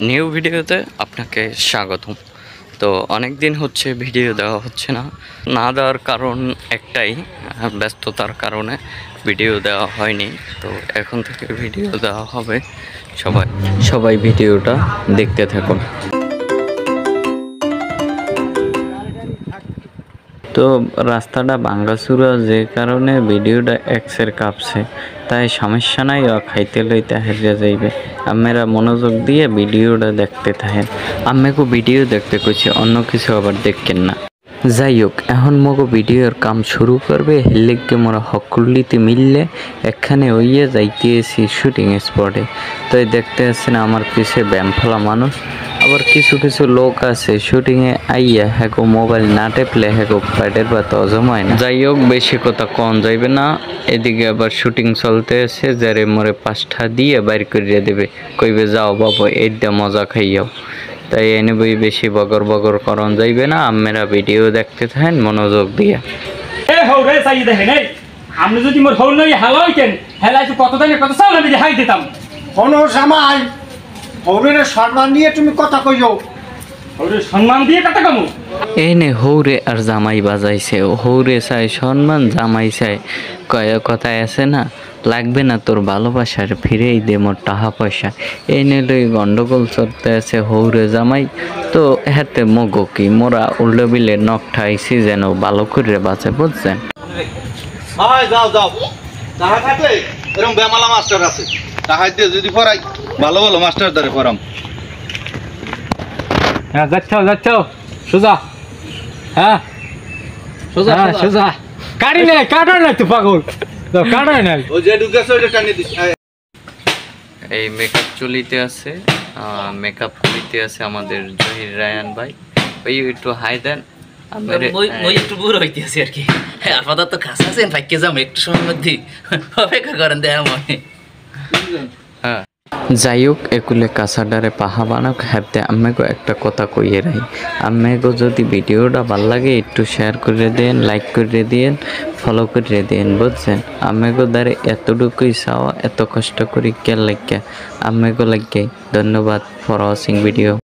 New ভিডিওতে আপনাকে স্বাগতম। তো অনেক দিন হচ্ছে ভিডিও দেওয়া হচ্ছে না দেওয়ার কারণ একটাই, ব্যস্ততার কারণে ভিডিও দেওয়া হয়নি। তো এখন থেকে ভিডিও দেওয়া হবে, সবাই ভিডিওটা দেখতে থাকুন। তো রাস্তাটা ভাঙ্গাচুরা যে কারণে ভিডিওটা এক্সের কাঁপছে, তাই সমস্যা নাই, খাইতে লইতে হারিয়ে যাইবে। আপনারা মনোযোগ দিয়ে ভিডিওটা দেখতে থাকেন। আম্মেকে ভিডিও দেখতে কইছি, অন্য কিছু আবার দেখেন না। যাই হোক, এখন মগো ভিডিওর কাম শুরু করবে। হেললেগে মোরা হকুল্লিতে মিললে এখানে হইয়ে যাইতেছি শুটিং স্পটে। তো দেখতে আসছেন আমার পিছে ব্যায়ামফলা মানুষ, আবার কিছু লোক আছে শুটিংয়ে আইয়া হ্যাগো মোবাইল না টেপলে হ্যাগো প্যাডের বা তজম হয় না। যাই হোক, বেশি কথা কন যাইবে না। এদিকে আবার শুটিং চলতে আছে, যারে মোরে 5টা দিয়ে বাইর করিয়ে দেবে, কইবে যাও বাবা এইটা মজা খাইয়াও। তাই এনে বই বেশি বগর করন যাইবে না। আপনারা ভিডিও দেখতে থাকেন মনোযোগ দিয়ে। আপনি যদি মোর হল নই হালা হইতেন, হেলাই তো কত দামে কত চাল আমি দেখাই দিতাম। কোনো জামাই হৌরের সম্মান নিয়ে তুমি কথা কইও। হৌরের সম্মান দিয়ে কথা কমু? এনে হৌরে আর জামাই বাজাইছে, হৌরে চাই সম্মান, জামাই চাই কথায় আছে না, লাগবে না তোর ভালোবাসার, ফিরেই দে মোর টাকা পয়সা। এনে লই গন্ডগোল চলতে আছে হৌরে জামাই। তো হাতে মগো কি মোরা উল্টো বিলে নখ ঠাইছি যেন ভালো করে বাঁচে, বুঝছেন? যাও টাকা থাকলে এরকম বেমালা মাস্টার আছে, টাকা দিয়ে যদি পড়াই ভালো মাস্টার দ্বারে পড়াম। হ্যাঁ যাচ্ছ সোজা। হ্যাঁ সোজা কাটি নাই, কাটার নাই তো পাগল, কাটার নাই। ও যে ঢুকেছে ওইটা টানিয়ে দিস। এই মেকআপ চলিতে আছে, মেকআপ করিতে আছে আমাদের জহির রায়ান ভাই। ওই একটু হাই দেন। মই একটু বুড়ো হইতেছি আর কি, আপাতত কাছে আছেন, ফাইকে যাম একটু সময়ের মধ্যে, অপেক্ষা করেন দেয়া মনে। হ্যাঁ, যাই হোক, এগুলো কাঁচাডারে পাহা বানাক। হ্যাপতে আম্মেগো একটা কথা কইয়ে রাই, আম্মেগো যদি ভিডিওটা ভাল লাগে একটু শেয়ার করে দেন, লাইক করে দেন, ফলো করে দেন, বুঝছেন? আম্মেগো দ্বারে এতটুকুই চাওয়া, এত কষ্ট করি কে লাগে আম্মেগো লাগে। ধন্যবাদ ফর ওয়াচিং ভিডিও।